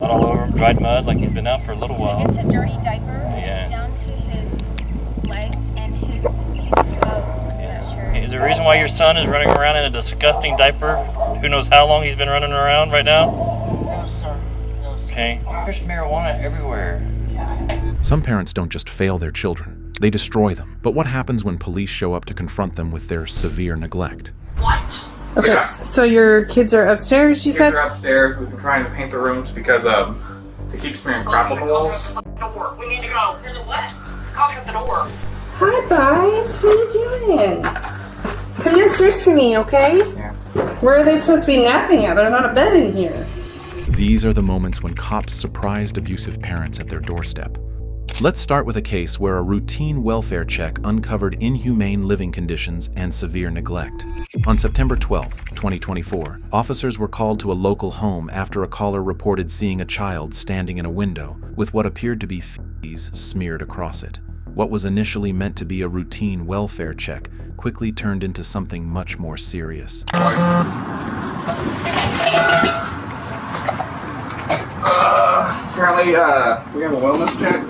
mud all over him, dried mud, like he's been out for a little while. It's a dirty diaper. Yeah. It's down to his legs and he's exposed under that shirt. Is there a reason why your son is running around in a disgusting diaper? Who knows how long he's been running around right now? No, sir. No, sir. Okay. There's marijuana everywhere. Some parents don't just fail their children, they destroy them. But what happens when police show up to confront them with their severe neglect? What? Okay, Yeah. so your kids are upstairs, you said? Kids are upstairs. We've been trying to paint the rooms because they keep smearing crap on the walls. Door. We need to go. There's a what? Cops at the door. Hi, guys. What are you doing? Come downstairs for me, okay? Yeah. Where are they supposed to be napping at? There's not a bed in here. These are the moments when cops surprised abusive parents at their doorstep. Let's start with a case where a routine welfare check uncovered inhumane living conditions and severe neglect. On September 12, 2024, officers were called to a local home after a caller reported seeing a child standing in a window with what appeared to be feces smeared across it. What was initially meant to be a routine welfare check quickly turned into something much more serious. Apparently, we have a wellness check.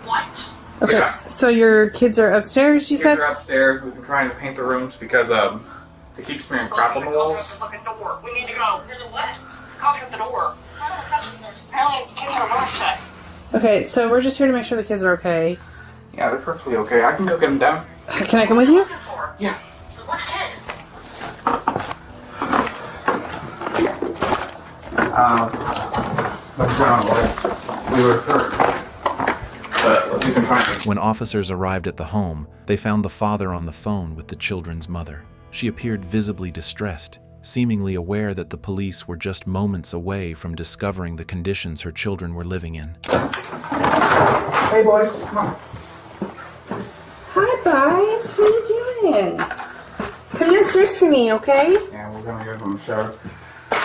What? Okay, Yeah. so your kids are upstairs, you Kids said? are upstairs. We've been trying to paint the rooms because they keep smearing crap on the walls. Fucking door. We need to go. There's a what? Cops at the door. Apparently, kids are wellness check. Okay, so we're just here to make sure the kids are okay. Yeah, they're perfectly okay. I can go get them down. Can I come with you? Yeah. What's kid? Let's go on legs. We were hurt. But we've been trying to. When officers arrived at the home, they found the father on the phone with the children's mother. She appeared visibly distressed, seemingly aware that the police were just moments away from discovering the conditions her children were living in. Hey, boys, come on. Hi, guys. What are you doing? Come downstairs for me, okay? Yeah, we're gonna give them a show.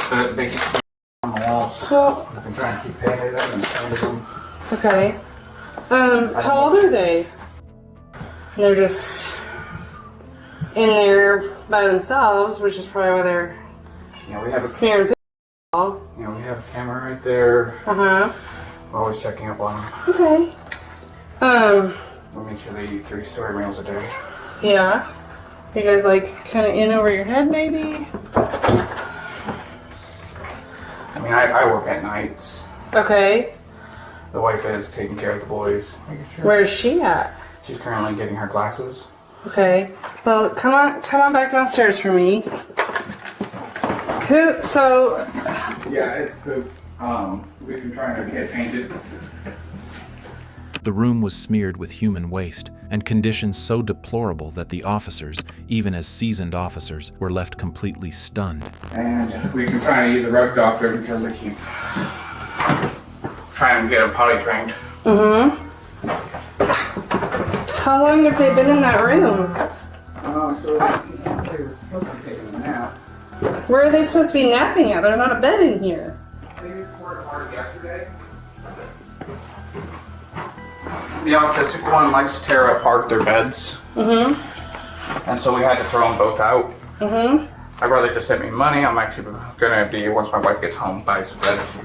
But they keep on the walls. So, We've been trying to keep painting them and painting them. okay. How old are they? They're just in there by themselves, which is probably why they're Yeah, we have a smearing all. Yeah, we have a camera right there. Uh-huh. We're always checking up on them. Okay. We'll make sure they eat 3 soy meals a day. Yeah. You guys like kind of in over your head, maybe? I mean, I work at nights. Okay. The wife is taking care of the boys. Making sure. Where's she at? She's currently getting her glasses. Okay. Well, come on back downstairs for me. So, Yeah, it's poop. We've been trying to get painted. The room was smeared with human waste and conditions so deplorable that the officers, even as seasoned officers, were left completely stunned. And we've been trying to use a rug doctor because they keep trying to get them potty trained. mm-hmm. How long have they been in that room? So they were supposed to be taking a nap. Where are they supposed to be napping at? There's not a bed in here. They recorded hard yesterday. The autistic one likes to tear apart their beds. Mm-hmm. And so we had to throw them both out. Mm-hmm. My brother just sent me money. I'm actually gonna be, once my wife gets home, buy some beds.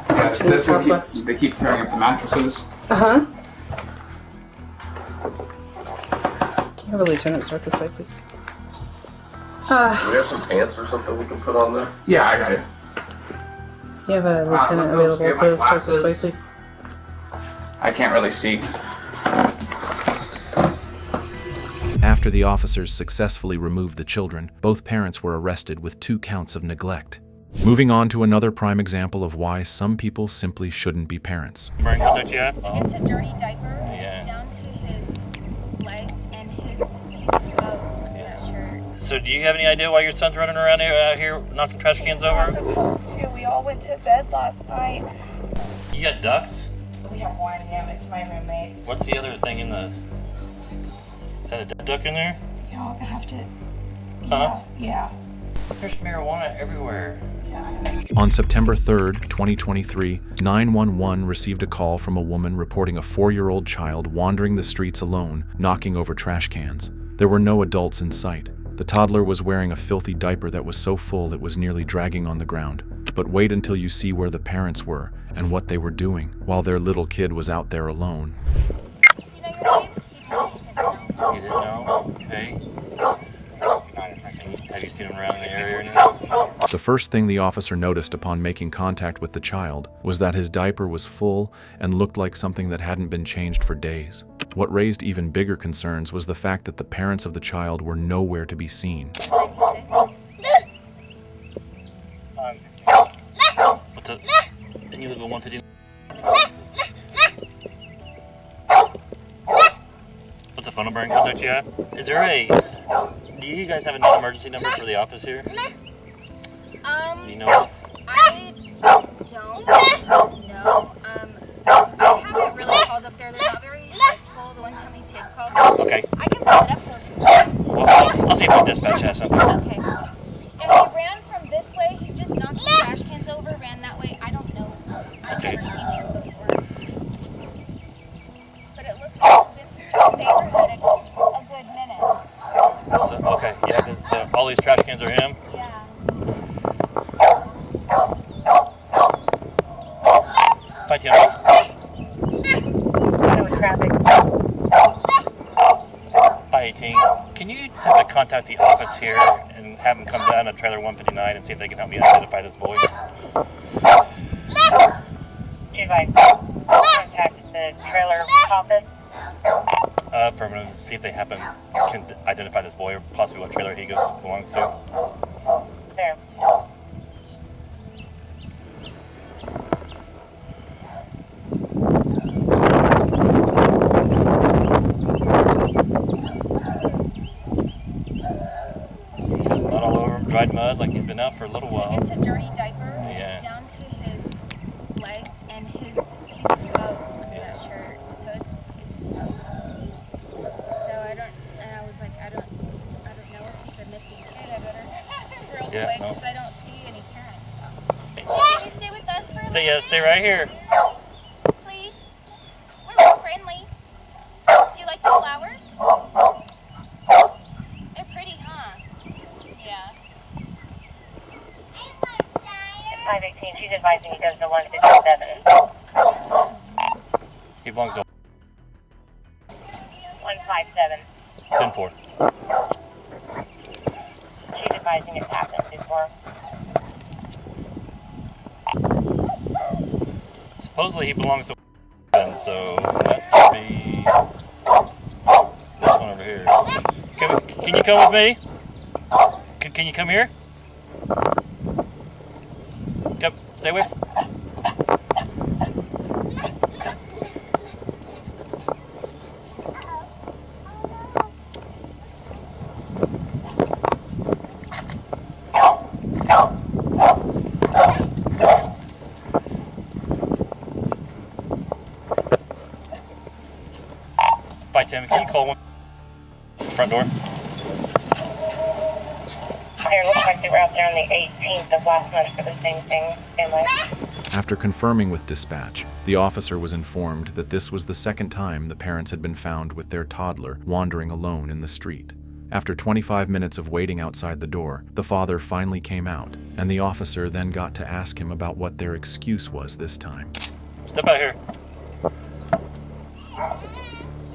Yeah, this is, they keep tearing up the mattresses. Uh-huh. Can you have a lieutenant start this way, please? Do we have some pants or something we can put on there? Yeah, I got it. You have a lieutenant those available get my to start this way, glasses. please? I can't really see. After the officers successfully removed the children, both parents were arrested with 2 counts of neglect. Moving on to another prime example of why some people simply shouldn't be parents. Bring that yet? It's a dirty diaper. Yeah. It's down to his legs and he's exposed under that shirt. So do you have any idea why your son's running around out here knocking trash cans over? Supposed to. We all went to bed last night. You got ducks? We have one, yeah, it's my roommate's. What's the other thing in those? Is that a duck in there? Y'all have to. Huh? Yeah. There's marijuana everywhere. On September 3rd, 2023, 911 received a call from a woman reporting a 4-year-old child wandering the streets alone, knocking over trash cans. There were no adults in sight. The toddler was wearing a filthy diaper that was so full it was nearly dragging on the ground. But wait until you see where the parents were and what they were doing while their little kid was out there alone. Do you know your name? He didn't know. You didn't know? Okay. Have you seen him around the area or anything? The first thing the officer noticed upon making contact with the child was that his diaper was full and looked like something that hadn't been changed for days. What raised even bigger concerns was the fact that the parents of the child were nowhere to be seen. 96. What's up? And you live at 150? What's the phone number and contact you have? Is there a... Do you guys have an emergency number for the office here? Do you know of? I don't know. I haven't really called up there. They're not very helpful. The one time he did call. Okay. I can pull it up though if you want. Well, I'll see if my dispatch has something. Okay. Yeah, he ran from this way. He's just knocking trash cans over. Ran that way. I don't know. I've Okay. never seen him before. But it looks like he's been through the neighborhood a good minute. So, okay, yeah, because all these trash cans are him. Yeah. Hi, Timmy. Traffic. 518. Can you attempt to contact the office here and have them come down to trailer 159 and see if they can help me identify this boy? If I contact the trailer office. Affirmative. See if they can identify this boy or possibly what trailer he belongs to. There. He's got mud all over him, dried mud, like he's been out for a little while. It's a dirty diaper. Yeah. It's down to his legs and he's exposed under that shirt. So it's so I was like, I don't know if he's a missing kid. I better real Yeah, quick no. because I don't see any parents. So. Can you stay with us for a little Stay right here. please? We're real friendly. Do you like the flowers? They're pretty, huh? Yeah. 518, she's advising he goes to 157. He belongs to 157. 10-4. She's advising it's happened before. Supposedly he belongs to 1, so that's gonna be this one over here. Can you come with me? Can you come here? Come, stay away. Bye, Tim. Can you call one front door? Here, looks like they were out there on the 18th of last month for the same thing. After confirming with dispatch, the officer was informed that this was the second time the parents had been found with their toddler wandering alone in the street. After 25 minutes of waiting outside the door, the father finally came out, and the officer then got to ask him about what their excuse was this time. Step out here.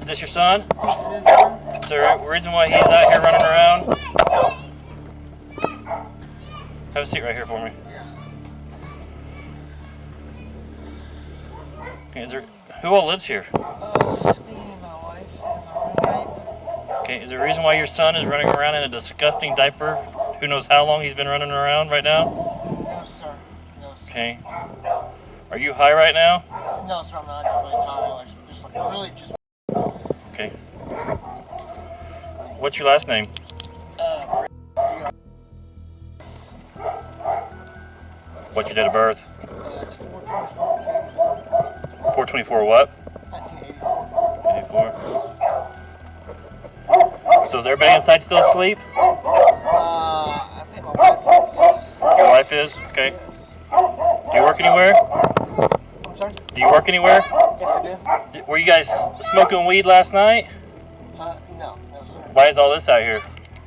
Is this your son? Is there a reason why he's out here running around? Have a seat right here for me. Okay, who all lives here? Me and my wife and my roommate. Okay, is there a reason why your son is running around in a disgusting diaper? Who knows how long he's been running around right now? No, sir. No, sir. Okay. Are you high right now? No, sir, I'm not. I'm really tired. Just like, really just... Okay. What's your last name? What's your date of birth? That's 4/24/1984. 424 what? 1984. 84. So is everybody inside still asleep? I think my wife wife is? Okay. Do you work anywhere? I'm sorry? Do you work anywhere? Yes, I do. Were you guys smoking weed last night? No, sir. Why is all this out here?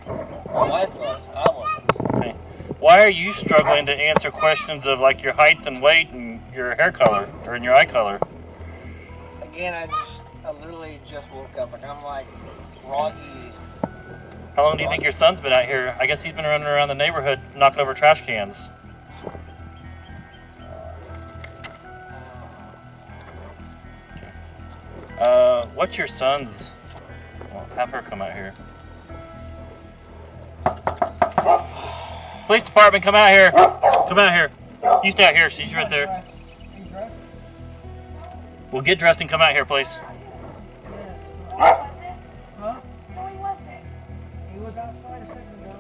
My wife was. I wasn't. Okay. Why are you struggling to answer questions of like your height and weight and your hair color or your eye color? Again, I literally just woke up and I'm like groggy. How long do you think your son's been out here? I guess he's been running around the neighborhood knocking over trash cans. What's your son's? Well, have her come out here. Police department, come out here. Come out here. You stay out here. She's right there. Well, get dressed and come out here, please. Huh? He was outside a second ago.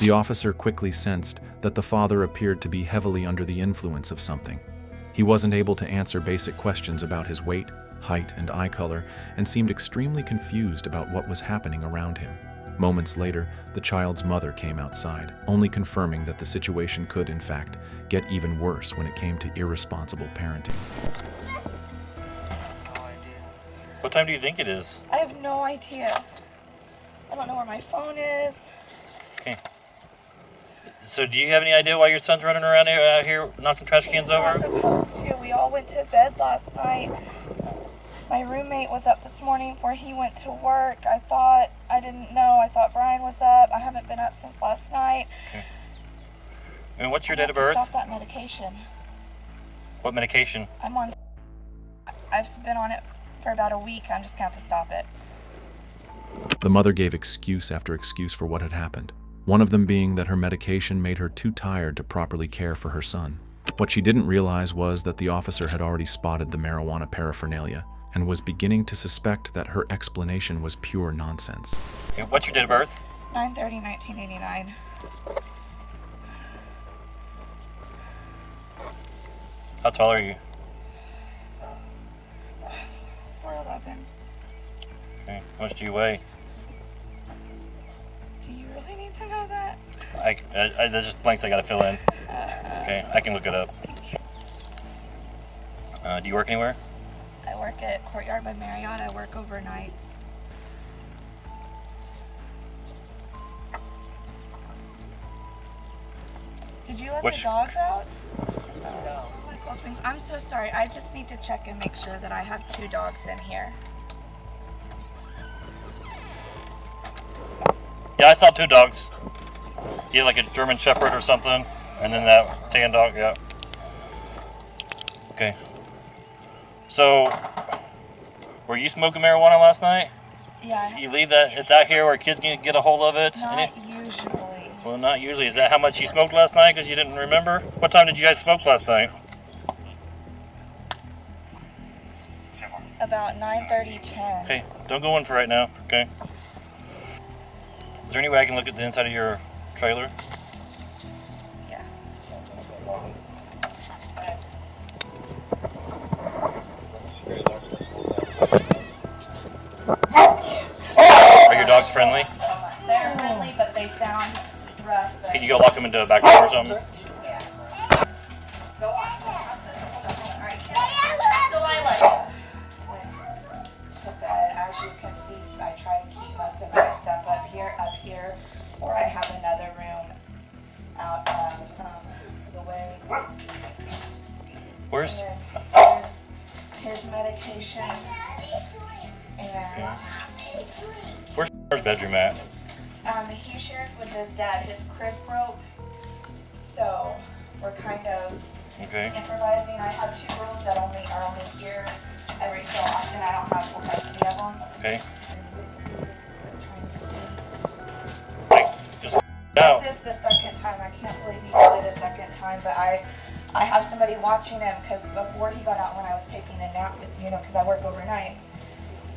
The officer quickly sensed that the father appeared to be heavily under the influence of something. He wasn't able to answer basic questions about his weight, height, and eye color, and seemed extremely confused about what was happening around him. Moments later, the child's mother came outside, only confirming that the situation could, in fact, get even worse when it came to irresponsible parenting. No idea. What time do you think it is? I have no idea. I don't know where my phone is. Okay. So do you have any idea why your son's running around out here knocking trash cans He's not over? supposed to. We all went to bed last night. My roommate was up this morning before he went to work. I didn't know. I thought Brian was up. I haven't been up since last night. Okay. And what's your I date have of to birth? Stop that medication. What medication? I'm on. I've been on it for about a week. I'm just gonna have to stop it. The mother gave excuse after excuse for what had happened, one of them being that her medication made her too tired to properly care for her son. What she didn't realize was that the officer had already spotted the marijuana paraphernalia and was beginning to suspect that her explanation was pure nonsense. Okay, what's your date of birth? 9/30/1989. How tall are you? 4'11". Okay. How much do you weigh? Do you really need to know that? There's just blanks I gotta fill in. Okay, I can look it up. Do you work anywhere? I work at Courtyard by Marriott. I work overnights. Did you let the dogs out? No. Like Cold Springs. I'm so sorry. I just need to check and make sure that I have 2 dogs in here. Yeah, I saw 2 dogs. Yeah, like a German Shepherd or something, and then that tan dog. Yeah. Okay. So, were you smoking marijuana last night? Yeah. You leave that, it's out here where kids can get a hold of it? Not usually. Well, not usually. Is that how much you smoked last night because you didn't remember? What time did you guys smoke last night? About 9:30, 10. Okay, don't go in for right now, okay? Is there any way I can look at the inside of your trailer? Yeah. Are your dogs friendly? They're friendly, but they sound rough. But Can you go lock them into a back door or something? yeah. Go on. All right. Delilah. Went to bed. As you can see, I try to keep most of my stuff up here, or I have another room out the way. Where's... And there's his medication. And Where's our bedroom at? he shares with his dad. His crib broke, so we're kind of Okay. improvising. I have 2 girls that are only here every so often. I don't have full custody of them. Okay. Trying to see. Just out. This is the second time. I can't believe he did it a second time, but I have somebody watching him because before he got out when I was taking a nap, because I work overnights.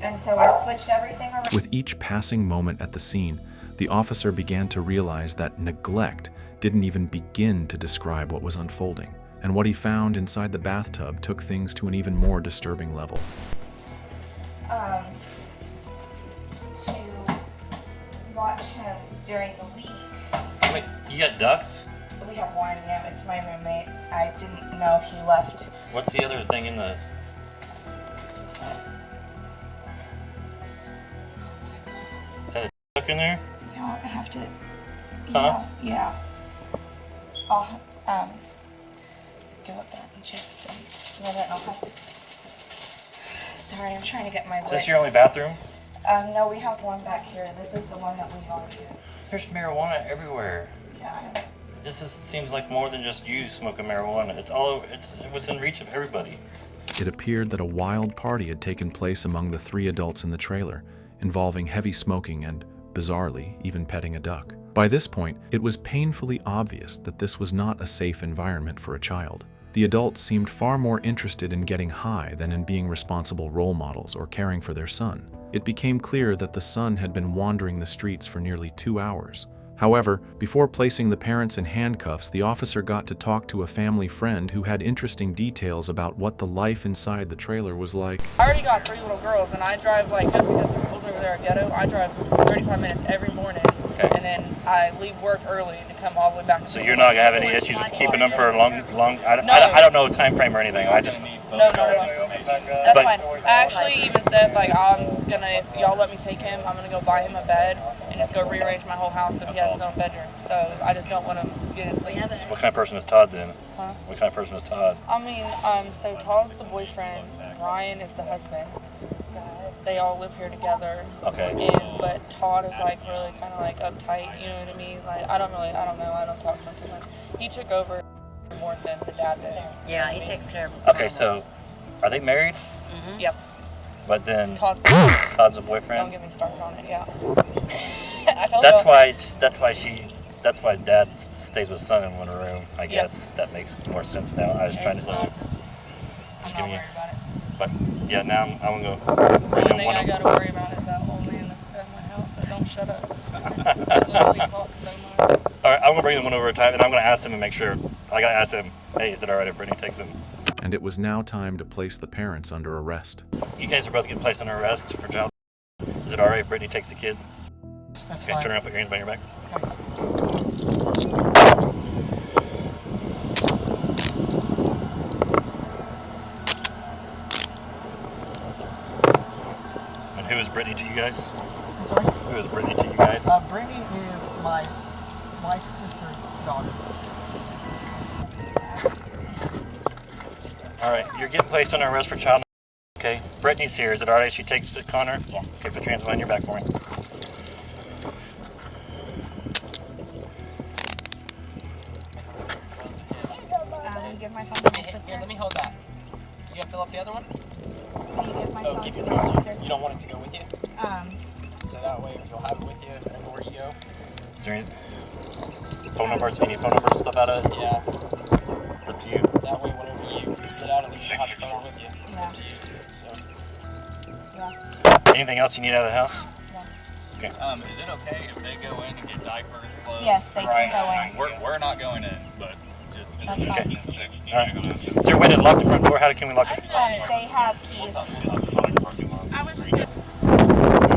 And so we switched everything around. With each passing moment at the scene, the officer began to realize that neglect didn't even begin to describe what was unfolding, and what he found inside the bathtub took things to an even more disturbing level. To watch him during the week. Wait, you got ducks? We we have one. Yeah, it's my roommate's. I didn't know he left. What's the other thing in this? Is that a duck in there? Yeah, I have to. Huh? Yeah. I'll do it that and just minute. I'll have to. Sorry, I'm trying to get my. Is this your only bathroom? No, we have one back here. This is the one that we all use. There's marijuana everywhere. Yeah. Seems like more than just you smoking marijuana. It's within reach of everybody. It appeared that a wild party had taken place among the 3 adults in the trailer, involving heavy smoking and, bizarrely, even petting a duck. By this point, it was painfully obvious that this was not a safe environment for a child. The adults seemed far more interested in getting high than in being responsible role models or caring for their son. It became clear that the son had been wandering the streets for nearly 2 hours. However, before placing the parents in handcuffs, the officer got to talk to a family friend who had interesting details about what the life inside the trailer was like. I already got 3 little girls, and I drive, like, just because the school's over there at Ghetto, I drive 35 minutes every morning. Okay. And then I leave work early to come all the way back to So you're not gonna have any issues with keeping them for a long? I don't know time frame or anything. I just. No. That's fine. I actually even said, like, if y'all let me take him, I'm gonna go buy him a bed and just go rearrange my whole house so he has his own bedroom. So I just don't want him getting into it. What kind of person is Todd then? Huh? What kind of person is Todd? I mean, so Todd's the boyfriend, Ryan is the husband. They all live here together. Okay. But Todd is like really kind of like uptight, you know what I mean? Like I don't know, I don't talk to him too much. He took over more than the dad did. Yeah, he takes care of him. Okay, so are they married? Mm-hmm. Yep. But then Todd's a boyfriend. Don't get me started on it. Yeah. That's why Dad stays with son in one room. I guess that makes more sense now. I was trying to say. Just giving you. But yeah, now I'm gonna go. The only thing I gotta worry about is that old man that's at my house that don't shut up. Literally talks so much. All right, I'm gonna bring them one over a time, and I'm gonna ask him and make sure. I gotta ask him. Hey, is it all right if Brittany takes him? And it was now time to place the parents under arrest. You guys are both getting placed under arrest for child. Is it all right if Brittany takes the kid? That's okay, fine. turn around, put your hands behind your back. And who is Brittany to you guys? Sorry? Who is Brittany to you guys? Brittany is my sister's daughter. All right, you're getting placed under arrest for child. Okay, Brittany's here. Is it all right if she takes Connor? Yes. Okay, put your hands behind your back for me. Give my phone to my sister. Here, let me hold that. You have to fill up the other one? Can you give my phone keep to your my phone. sister? You don't want it to go with you? So that way you'll have it with you everywhere you go. Is there any phone numbers? Do you need phone numbers and stuff out of it? Yeah. It's up to you. That way whenever you get out, at least you'll have your phone with you. It's Yeah. up to you. So. Yeah. Anything else you need out of the house? Okay. Is it okay if they go in and get diapers, clothes? Yes, they can go in. We're not going in, but just. That's fine. Okay. All right. Is there a way to lock the front door? How can we lock it? They have keys.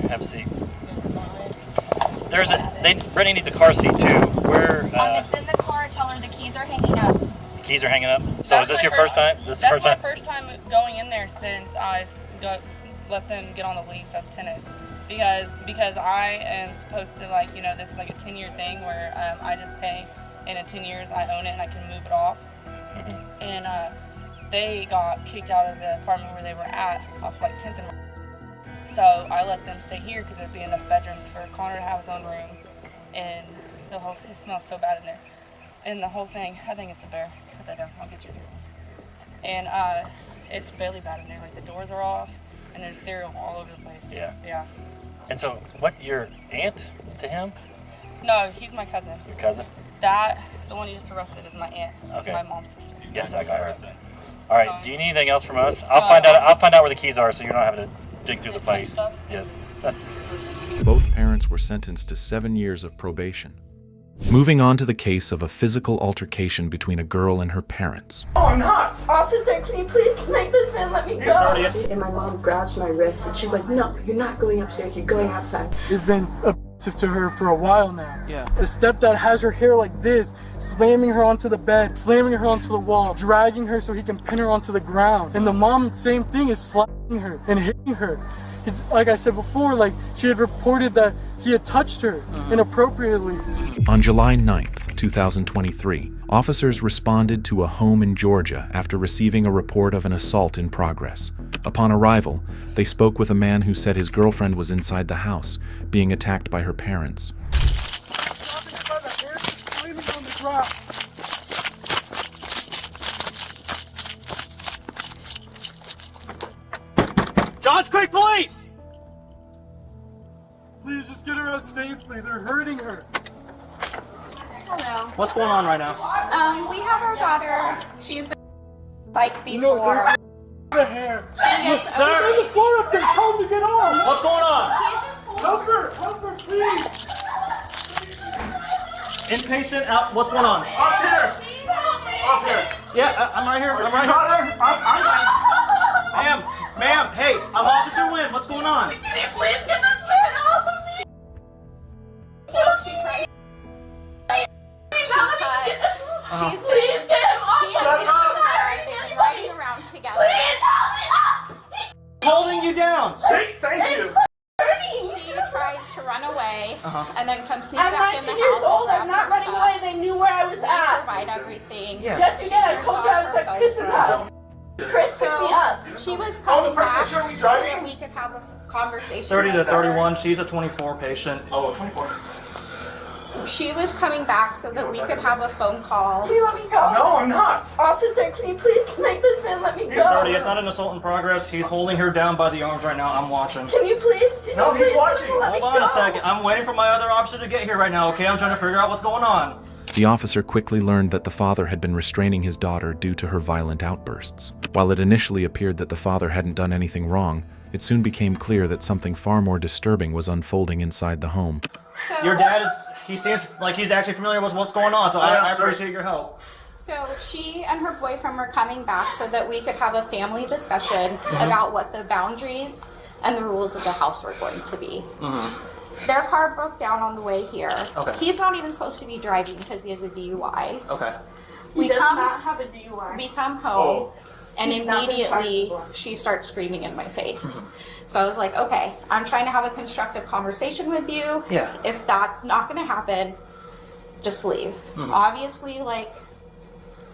Have a seat. Brittany needs a car seat too. It's in the car. Tell her the keys are hanging up. The keys are hanging up. So is this your first time? That's my first time going in there since I've let them get on the lease as tenants. Because I am supposed to, like, you know, this is like a 10-year thing where I just pay, and in 10 years I own it and I can move it off. Mm-hmm. And they got kicked out of the apartment where they were at off like 10th and. So I let them stay here because there'd be enough bedrooms for Connor to have his own room, and it smells so bad in there. And the whole thing, I think it's a bear. Put that down. I'll get you. And it's really bad in there. Like the doors are off, and there's cereal all over the place. Yeah. Yeah. And so, what, your aunt to him? No, he's my cousin. Your cousin? The one you just arrested is my aunt. It's Okay. my mom's sister. Yes, I got her. All right. Do you need anything else from us? I'll find out where the keys are, so you're not having to dig through the place. Yes. Both parents were sentenced to 7 years of probation. Moving on to the case of a physical altercation between a girl and her parents. Oh, I'm not! Officer, can you please make this man let me go? And my mom grabs my wrist and she's like, no, you're not going upstairs, you're going outside. There's been to her for a while now. Yeah. The stepdad has her hair like this, slamming her onto the bed, slamming her onto the wall, dragging her so he can pin her onto the ground. And the mom, same thing, is slapping her and hitting her. Like I said before, like she had reported that he had touched her inappropriately. On July 9th, 2023, officers responded to a home in Georgia after receiving a report of an assault in progress. Upon arrival, they spoke with a man who said his girlfriend was inside the house, being attacked by her parents. Johns Creek Police! Please just get her out safely. They're hurting her. Hello. What's going on right now? We have our daughter. She's been like before. The hair. She gets Sir! There's a floor up there. Tell him to get off. What's going on? Help her, please. Inpatient out. What's going on? Up here. Up here. Yeah, I'm right here. I'm right here. Ma'am, hey, I'm Officer Wynn. What's going on? Can you please get this man off of me? She tried. She's Please get him off. Shut up. They've been riding around together. Please help me. Holding you down. Say thank you. She tries to run away and then comes I'm back in the 19 years house. old. I'm not running away. They knew where I was They at. provide everything. Yeah. Yes, you did. I told you I was at Chris's house. Chris picked me up. She was coming back so me that driving? we could have a conversation. 30 to with her. 31. She's a 24 patient. Oh, 24. She was coming back so that we could have a phone call. Can you let me go? No, I'm not. Officer, can you please make this man let me go? He's 30. It's not an assault in progress. He's holding her down by the arms right now. I'm watching. Can you please? No, he's watching. Hold on a second. I'm waiting for my other officer to get here right now, okay? I'm trying to figure out what's going on. The officer quickly learned that the father had been restraining his daughter due to her violent outbursts. While it initially appeared that the father hadn't done anything wrong, it soon became clear that something far more disturbing was unfolding inside the home. Your dad, he seems like he's actually familiar with what's going on, so I appreciate your help. So she and her boyfriend were coming back so that we could have a family discussion about what the boundaries and the rules of the house were going to be. Their car broke down on the way here. Okay. He's not even supposed to be driving because he has a DUI. Okay. He does not have a DUI. We come home, and He's not been charged immediately before. she starts screaming in my face. So I was like, okay, I'm trying to have a constructive conversation with you. Yeah. If that's not going to happen, just leave. Obviously, like,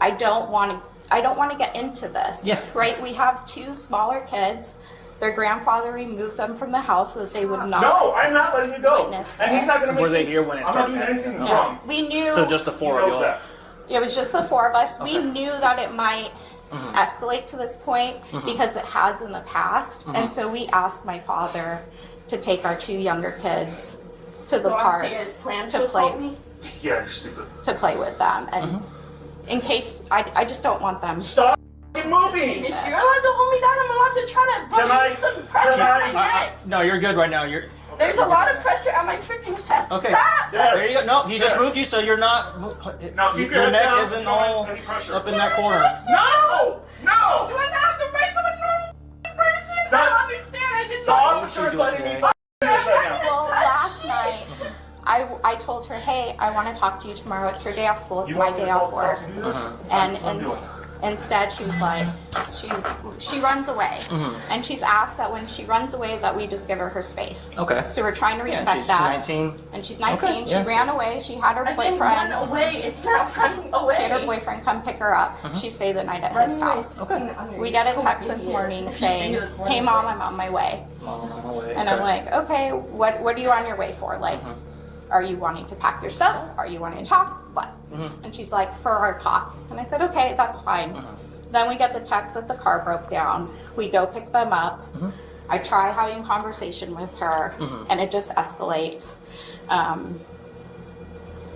I don't want to get into this. Yeah. Right? We have two smaller kids. Their grandfather removed them from the house so that they would not. No, I'm not letting you go. Witness And he's not this. going to Were they here when it I'm not started? doing anything Yeah. wrong. We knew. So just the four He of knows y'all. that. It was just the four of us. We knew that it might escalate to this point because it has in the past. And so we asked my father to take our two younger kids to the park You guys plan to to assault play me? Yeah, you're stupid. to play with them. And in case I just don't want them. Stop moving. If you're allowed to hold me down, I'm allowed to try to Can I- put some pressure on my neck. No, you're good right now. There's a lot of pressure on my freaking chest. Okay. Stop! There you go. No, he just There. moved you, so you're not. Now keep your Your head neck down. isn't Don't all any pressure. up in that corner. No! No! Do I not have the rights of a normal person? I don't understand. I did The not. officer is letting me f*** this right now. Well, last night I told her, hey, I want to talk to you tomorrow. It's her day off school. It's You my want me day to off call work. cops and do this? And I'm doing it. instead she was like, she runs away. And she's asked that when she runs away that we just give her space. Okay. So we're trying to Yeah, respect she's that. 19. And she's 19. Okay, She yeah. ran away. She had her I didn't run boyfriend. away. It's not running away. She had her boyfriend come pick her up. She stayed the night at his Running away house. is sitting under We you. get a So text this idiot. morning If you think saying, it was running hey mom, away. I'm on my way. Okay. And I'm like, okay, what are you on your way for? Like, are you wanting to pack your stuff? Are you wanting to talk? What? And she's like, for our talk. And I said, okay, that's fine. Then we get the text that the car broke down. We go pick them up. I try having a conversation with her, and it just escalates.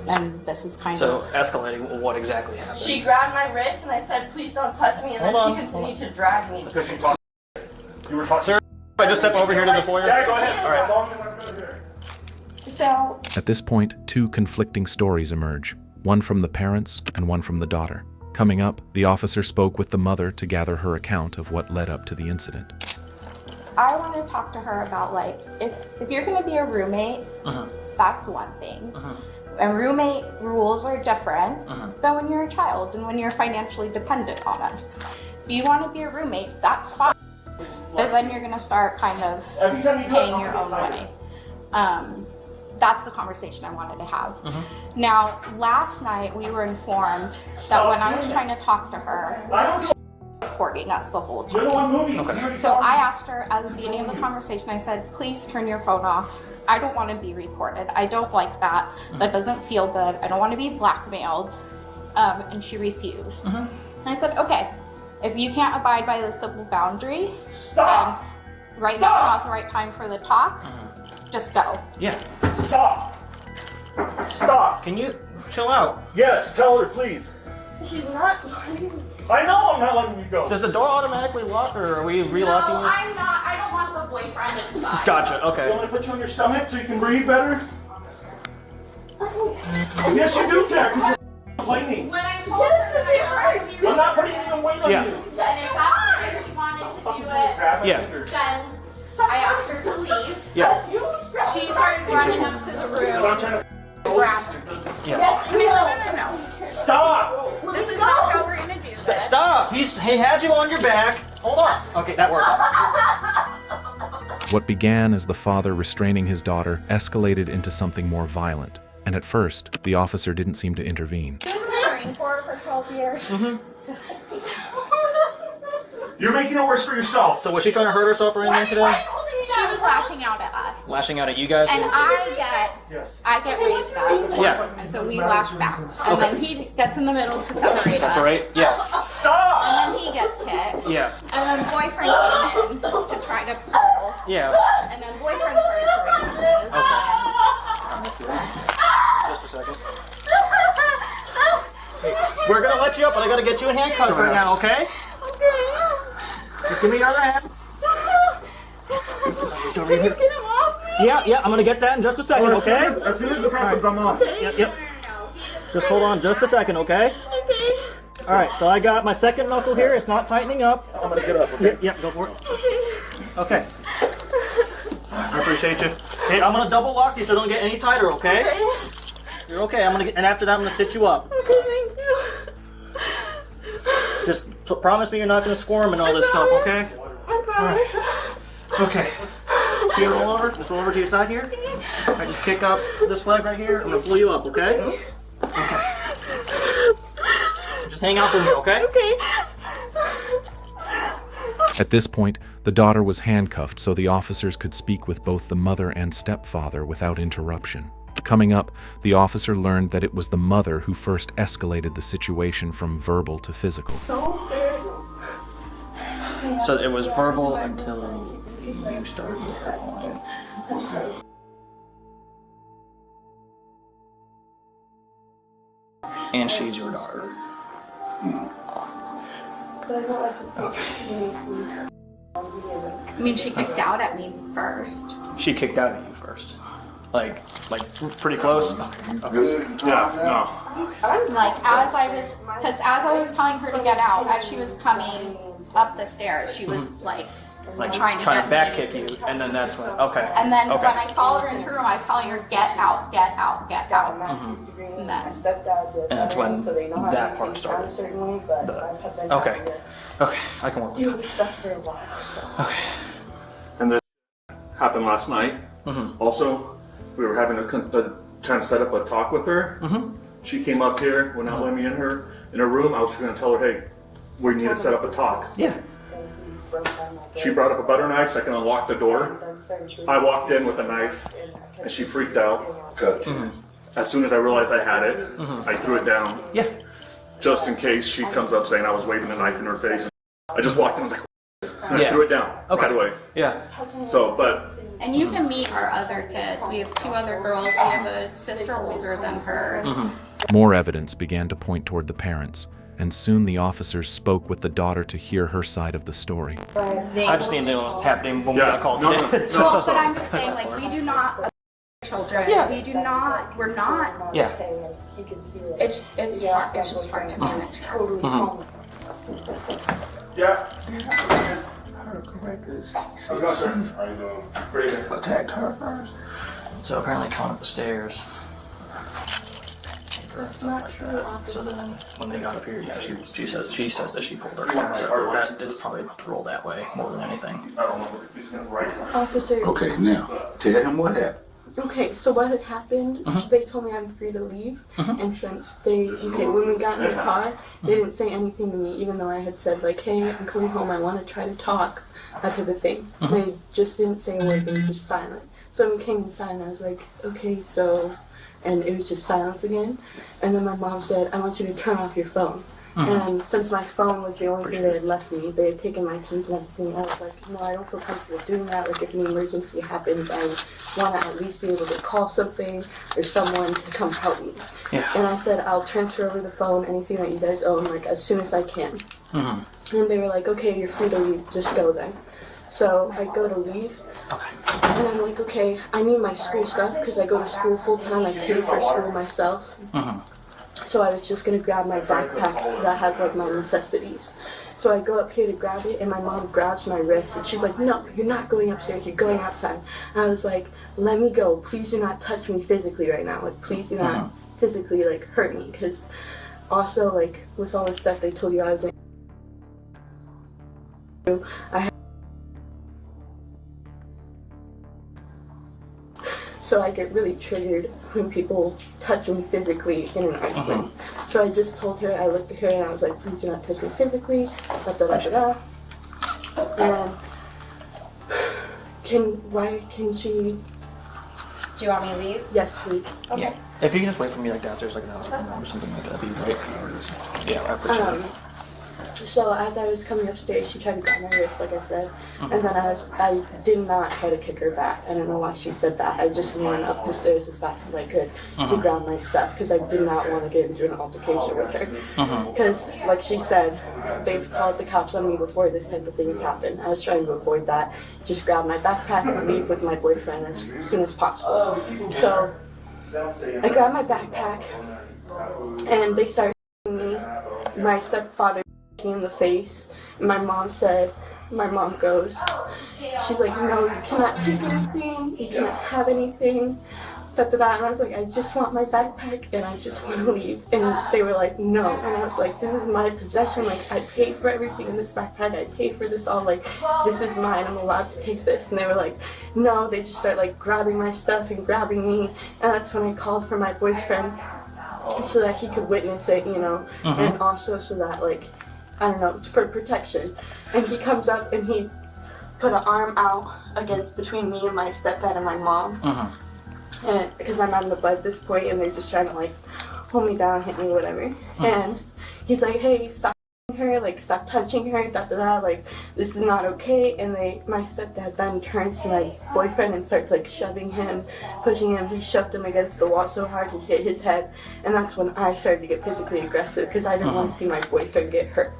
And this is kind So of... escalating. What exactly happened? She grabbed my wrist and I said, please don't touch me. And Hold then on, she continued to drag me. Because you talked. You were talking. Sir, if I just step over here to the foyer. Yeah, go ahead. All right. As long as I'm good here. So At this point, two conflicting stories emerge, one from the parents and one from the daughter. Coming up, the officer spoke with the mother to gather her account of what led up to the incident. I want to talk to her about, like, if you're going to be a roommate, that's one thing. And roommate rules are different than when you're a child and when you're financially dependent on us. If you want to be a roommate, that's fine. But then you're going to start kind of paying your own way. That's the conversation I wanted to have. Now, last night we were informed that when I was trying to talk to her, she was recording us the whole time. So I asked her at the beginning of the conversation, I said, please turn your phone off. I don't want to be recorded. I don't like that. That doesn't feel good. I don't want to be blackmailed. And she refused. And I said, okay, if you can't abide by the civil boundary, then right now is not the right time for the talk. Just go. Yeah. Stop! Stop! Can you chill out? Yes, tell her, please. She's not. I know I'm not letting you go. Does the door automatically lock, or are we relocking No, it? I'm not. I don't want the boyfriend inside. Gotcha, okay. You want me to put you on your stomach so you can breathe better? Yes, you do care, because you're complaining. When I told her I'm not putting any weight on you. and if that's the way she wanted to do it, then I asked her to leave. She started running up to the room. Grabbed me. No. Stop! This is not how we're gonna do this. Stop! He had you on your back. Hold on. Okay, that works. What began as the father restraining his daughter escalated into something more violent, and at first, the officer didn't seem to intervene. I've been married for 12 years. So. You're making it worse for yourself. So was she trying to hurt herself or anything today? She was lashing out at us. Lashing out at you guys? And I get raised up. Yeah. And so we lash back. And then he gets in the middle to separate us. Separate? Yeah. Stop! And then he gets hit. Yeah. And then boyfriend came in to try to pull. Yeah. And then boyfriend started throwing punches. Just a second. We're gonna let you up, but I gotta get you in handcuffs right now, okay? Just give me your other hand. Yeah, I'm gonna get that in just a second, okay? As soon as this happens, I'm off. Yep. Just hold on just a second, okay? Alright, so I got my second knuckle here. It's not tightening up. I'm gonna get up, okay? Yep, go for it. Okay. I appreciate you. Hey, I'm gonna double lock you so don't get any tighter, okay? You're okay. And after that, I'm gonna sit you up. Okay, thank you. Just promise me you're not gonna squirm and all this stuff, okay? I promise. Okay. Can you roll over? Just roll over to your side here. I just kick up this leg right here. I'm gonna pull you up, okay? Okay. Just hang out for me, okay? Okay. At this point, the daughter was handcuffed so the officers could speak with both the mother and stepfather without interruption. Coming up, the officer learned that it was the mother who first escalated the situation from verbal to physical. So it was verbal until you started calling. And she's your daughter. Okay. I mean, she kicked out at me first. She kicked out at you first. Like pretty close? Okay. Yeah, Like, as I was telling her to get out, as she was coming up the stairs, she was like trying to back kick you, and then that's when, okay. And then okay. when I followed her into her room, I was telling her, get out, get out, get out. And then. And that's when that part started. Okay. Okay, I can work with that. Okay. And then happened last night. Also, we were having trying to set up a talk with her. She came up here, would not let me in her room. I was going to tell her, hey, we need to set up a talk. Yeah. She brought up a butter knife so I can unlock the door. I walked in with a knife, and she freaked out. As soon as I realized I had it, I threw it down. Yeah. Just in case she comes up saying I was waving a knife in her face. I just walked in and was like, and I threw it down right away. Yeah. So, but. And you can meet our other kids. We have 2 other girls. We have a sister older than her. More evidence began to point toward the parents, and soon the officers spoke with the daughter to hear her side of the story. I just need to know what's happening when we got called today. Well, but I'm just saying, like, we do not abuse children. Yeah. We do not. We're not. Yeah. It's hard. It's just hard to manage. Yeah. Her correctly Attacked her first. So apparently coming up the stairs. And stuff like that. So then when they got up here, yeah, she says that she pulled her phone. So that it's probably about to roll that way more than anything. Officer. Okay, now tell him what happened. Okay, so what had happened, they told me I'm free to leave, and since when we got in the car, they didn't say anything to me, even though I had said, like, hey, I'm coming home, I want to try to talk, that type of thing. They just didn't say a word, they were just silent. So when we came inside, I was like, okay, so, and it was just silence again, and then my mom said, I want you to turn off your phone. And since my phone was the only thing they had left me, they had taken my keys and everything. I was like, no, I don't feel comfortable doing that. Like, if an emergency happens, I want to at least be able to call something or someone to come help me. Yeah. And I said, I'll transfer over the phone, anything that you guys own, like, as soon as I can. And they were like, okay, you're free to leave. Just go then. So I go to leave. And I'm like, okay, I need my school stuff because I go to school full time. I pay for school myself. So I was just going to grab my backpack that has, like, my necessities. So I go up here to grab it, and my mom grabs my wrist, and she's like, no, you're not going upstairs, you're going outside. And I was like, let me go. Please do not touch me physically right now. Like, please do not physically, like, hurt me. Because also, like, with all the stuff they told you I was in, so I get really triggered when people touch me physically in an argument. So I just told her, I looked at her and I was like, please do not touch me physically, da-da-da-da-da. And can she... Do you want me to leave? Yes, please. Okay. Yeah. If you can just wait for me, like, downstairs, like, an hour or something like that, that'd be great. Yeah, I appreciate it. So as I was coming upstairs, she tried to grab my wrist, like I said, and then I did not try to kick her back. I don't know why she said that. I just ran up the stairs as fast as I could to grab my stuff because I did not want to get into an altercation with her. Because, like she said, they've called the cops on me before this type of things happen. I was trying to avoid that. Just grab my backpack and leave with my boyfriend as soon as possible. So I grabbed my backpack and they started me. My stepfather in the face, and my mom goes, she's like, no, you cannot take anything, you cannot have anything, da-da-da. And I was like, I just want my backpack and I just want to leave. And they were like, no. And I was like, this is my possession, like, I paid for everything in this backpack, I paid for this all, like, this is mine, I'm allowed to take this. And they were like, no. They just start, like, grabbing my stuff and grabbing me, and that's when I called for my boyfriend so that he could witness it, you know, and also so that, like, I don't know, for protection. And he comes up and he put an arm out between me and my stepdad and my mom. And because I'm on the bed at this point and they're just trying to, like, hold me down, hit me, whatever. And he's like, hey, stop her, like, stop touching her, da-da-da, like, this is not okay. And my stepdad then turns to my boyfriend and starts, like, shoving him, pushing him. He shoved him against the wall so hard he hit his head. And that's when I started to get physically aggressive because I didn't want to see my boyfriend get hurt.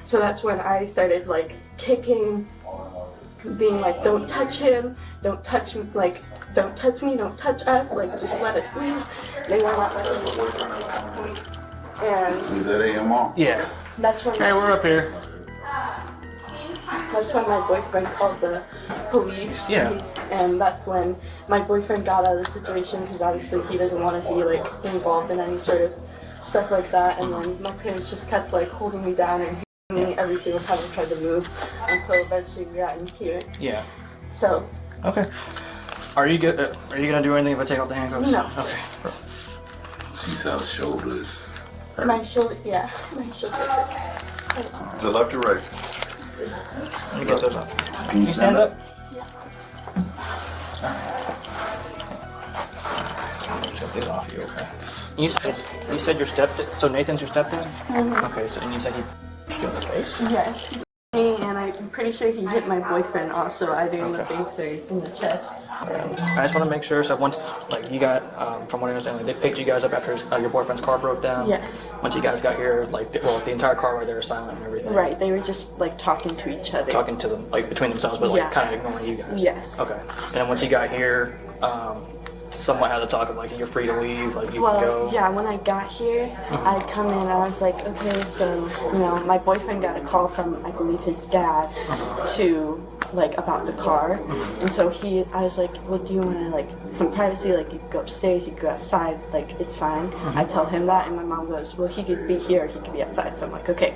So that's when I started, like, kicking, being like, don't touch him, don't touch me, like, don't touch me, don't touch us, like, just let us leave. They won't let us leave. And Is that AMR? Yeah. That's when Hey, we're up here. That's when my boyfriend called the police. Yeah. And that's when my boyfriend got out of the situation because obviously he doesn't want to be, like, involved in any sort of stuff like that. And then my parents just kept, like, holding me down and me every single time I tried to move until eventually we got in here. Yeah. So. Okay. Are you good? Are you gonna do anything if I take off the handcuffs? No. Okay. She's out shoulders. My shoulder, yeah, my shoulder hurts. The left or right? Let me get those off. Can you stand up? Yeah. Take these off you, okay? You said your stepdad. So Nathan's your stepdad? Okay. So and you said he pushed you in the face? Yes. And I'm pretty sure he hit my boyfriend also, either in the face or in the chest. I just want to make sure. So once, like, you got, from what I understand, like, they picked you guys up after your boyfriend's car broke down. Yes. Once you guys got here, like, the entire car ride, they were silent and everything. Right. They were just, like, talking to each other. Talking to them, like, between themselves, but, like, kind of ignoring you guys. Yes. Okay. And then once you got here, somewhat had the talk of, like, you're free to leave, like, you can go. Yeah, when I got here, I'd come in and I was like, okay, so, you know, my boyfriend got a call from, I believe, his dad to like about the car, and so I was like, well, do you want to like some privacy? Like you can go upstairs, you can go outside, like it's fine. I tell him that, and my mom goes, well, he could be here, he could be outside. So I'm like, okay.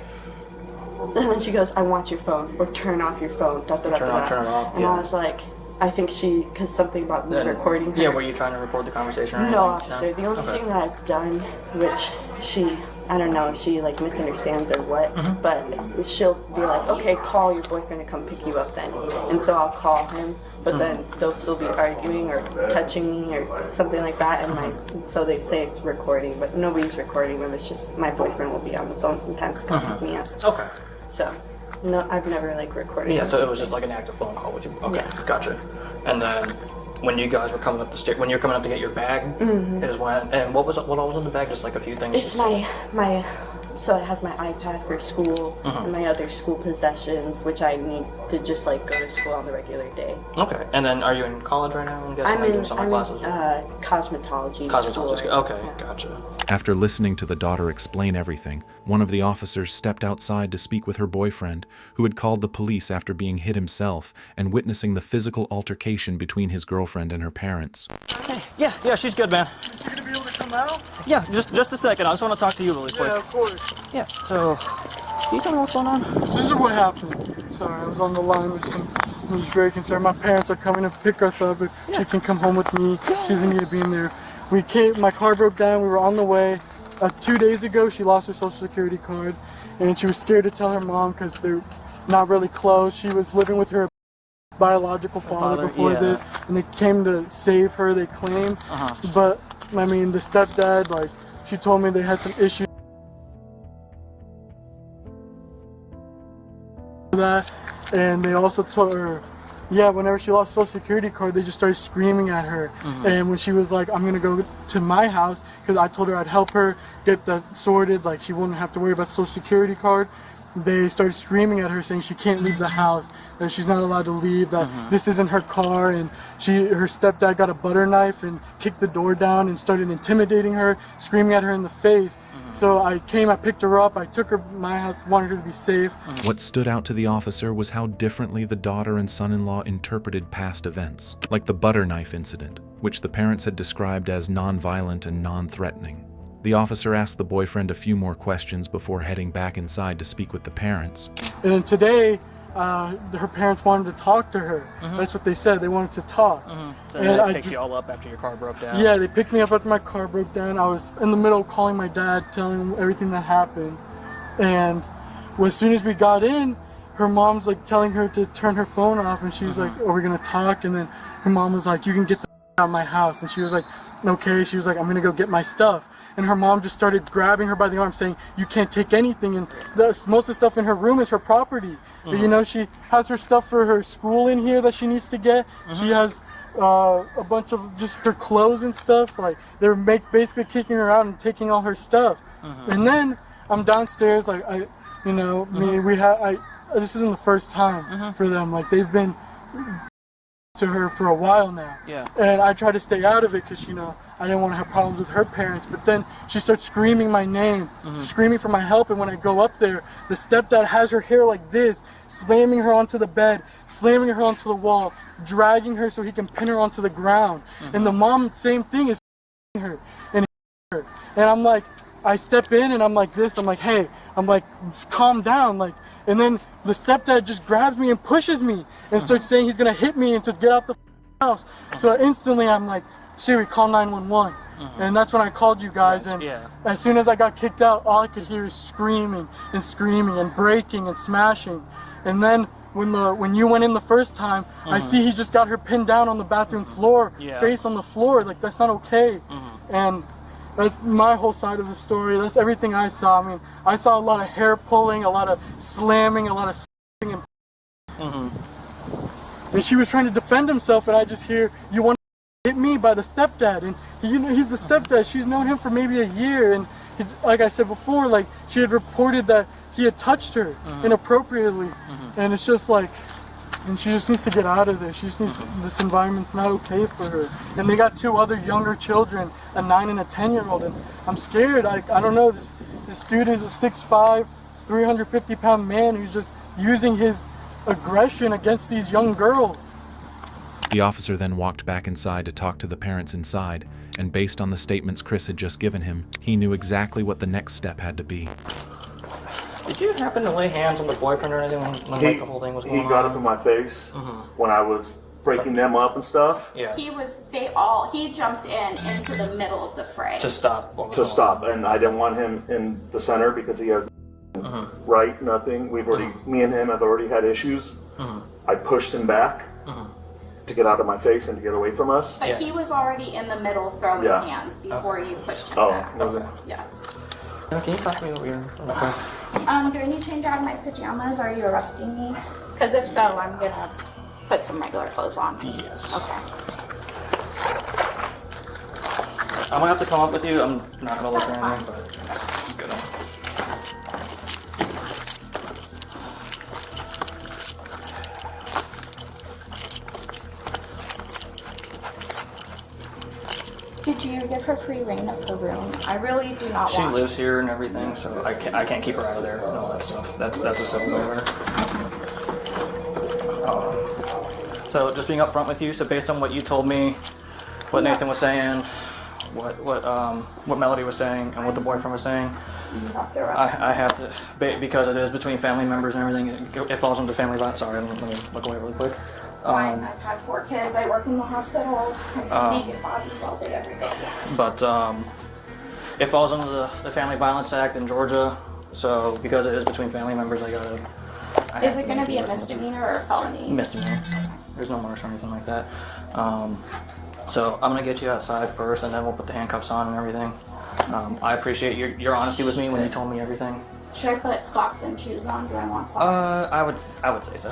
And then she goes, I want your phone, or turn off your phone. Turn it off. And I was like, I think because something about me recording her. Yeah, were you trying to record the conversation? Or no, anything? officer. The only thing that I've done, which I don't know if she like misunderstands or what, but she'll be like, okay, call your boyfriend to come pick you up then. And so I'll call him, but then they'll still be arguing or touching me or something like that. And so they say it's recording, but nobody's recording them. It's just my boyfriend will be on the phone sometimes to come pick me up. Okay. So, no, I've never like recorded. Yeah, so it was just like an active phone call with you. Okay, yeah. Gotcha. And then when you guys were coming up the stairs, when you were coming up to get your bag, is when, and what all was in the bag? Just like a few things? It's my so it has my iPad for school and my other school possessions, which I need to just like go to school on the regular day. Okay, and then are you in college right now? I'm guessing you're doing summer classes? Cosmetology. Cosmetology. Okay, gotcha. After listening to the daughter explain everything, one of the officers stepped outside to speak with her boyfriend, who had called the police after being hit himself and witnessing the physical altercation between his girlfriend and her parents. Yeah, she's good, man. You gonna be able to come out? Yeah, just a second. I just want to talk to you really quick. Yeah, of course. Yeah, so, can you tell me what's going on? This is what happened. Sorry, I was on the line with I was very concerned. My parents are coming to pick us up. If she can come home with me, she doesn't need to be in there. My car broke down, we were on the way. 2 days ago, she lost her social security card, and she was scared to tell her mom because they're not really close. She was living with her biological father before this, and they came to save her, they claimed. But, I mean, the stepdad, like, she told me they had some issues with that, and they also told her, whenever she lost social security card, they just started screaming at her. And when she was like, I'm gonna go to my house, because I told her I'd help her get that sorted, like she wouldn't have to worry about social security card, they started screaming at her saying she can't leave the house, that she's not allowed to leave, that this isn't her car, and her stepdad got a butter knife and kicked the door down and started intimidating her, screaming at her in the face. So I picked her up, I took her to my house, wanted her to be safe. What stood out to the officer was how differently the daughter and son-in-law interpreted past events, like the butter knife incident, which the parents had described as non-violent and non-threatening. The officer asked the boyfriend a few more questions before heading back inside to speak with the parents. And then today, her parents wanted to talk to her. That's what they said, they wanted to talk. So they picked you all up after your car broke down? Yeah, they picked me up after my car broke down. I was in the middle of calling my dad, telling him everything that happened. And as soon as we got in, her mom's like telling her to turn her phone off, and she's like, are we gonna talk? And then her mom was like, you can get the out of my house. And she was like, okay. She was like, I'm gonna go get my stuff. And her mom just started grabbing her by the arm saying, you can't take anything, and most of the stuff in her room is her property. You know, she has her stuff for her school in here that she needs to get. She has a bunch of just her clothes and stuff. Like, they're basically kicking her out and taking all her stuff. And then I'm downstairs, like, this isn't the first time for them. Like, they've been to her for a while now. And I try to stay out of it because, I didn't want to have problems with her parents. But then she starts screaming my name, screaming for my help. And when I go up there, the stepdad has her hair like this, slamming her onto the bed, slamming her onto the wall, dragging her so he can pin her onto the ground. And the mom, same thing, is her and her. And I'm like, I step in and I'm like this, I'm like, hey, I'm like, calm down, like, and then the stepdad just grabs me and pushes me and starts saying he's gonna hit me and to get out the house. So instantly I'm like, Siri, call 911. And that's when I called you guys, and as soon as I got kicked out, all I could hear is screaming and breaking and smashing. And then when you went in the first time, I see he just got her pinned down on the bathroom floor, face on the floor. Like, that's not okay. And that's my whole side of the story. That's everything I saw. I mean, I saw a lot of hair pulling, a lot of slamming, a lot of slamming. And she was trying to defend himself, and I just hear, you want to hit me, by the stepdad. And he's the stepdad. She's known him for maybe a year. And like I said before, like, she had reported that he had touched her inappropriately. And it's just like, and she just needs to get out of there. She just needs, this environment's not okay for her. And they got 2 other younger children, a 9 and a 10-year-old, and I'm scared. I don't know, this dude is a 6'5", 350-pound man who's just using his aggression against these young girls. The officer then walked back inside to talk to the parents inside, and based on the statements Chris had just given him, he knew exactly what the next step had to be. Did you happen to lay hands on the boyfriend or anything when like, the whole thing was going on? He got up in my face when I was breaking them up and stuff. Yeah. He jumped into the middle of the fray. To stop. And I didn't want him in the center because he has right, nothing. We've already, me and him have already had issues. I pushed him back to get out of my face and to get away from us. But he was already in the middle throwing hands before you pushed him back. Was it? Yes. Can you talk to me what you're... Do I need to change out of my pajamas? Are you arresting me? Because if so, I'm going to put some regular clothes on. Yes. Okay. I'm going to have to come up with you. I'm not going to look or anything, but I'm good. Did you give her free reign of the room? I really do not She want... lives here and everything, so I can't keep her out of there and all that stuff. That's a civil waiver. So just being upfront with you, so based on what you told me, what Nathan was saying, what Melody was saying, and what the boyfriend was saying, I have to, because it is between family members and everything, it falls under family violence. Sorry, let me look away really quick. Fine, I've had 4 kids, I work in the hospital, I see naked bodies all day, every day. But it falls under the Family Violence Act in Georgia, so because it is between family members, I Is it going to be a misdemeanor or a felony? Misdemeanor. There's no marks or anything like that. So I'm going to get you outside first, and then we'll put the handcuffs on and everything. I appreciate your honesty with me when you told me everything. Should I put socks and shoes on? Do I want socks? I would say so.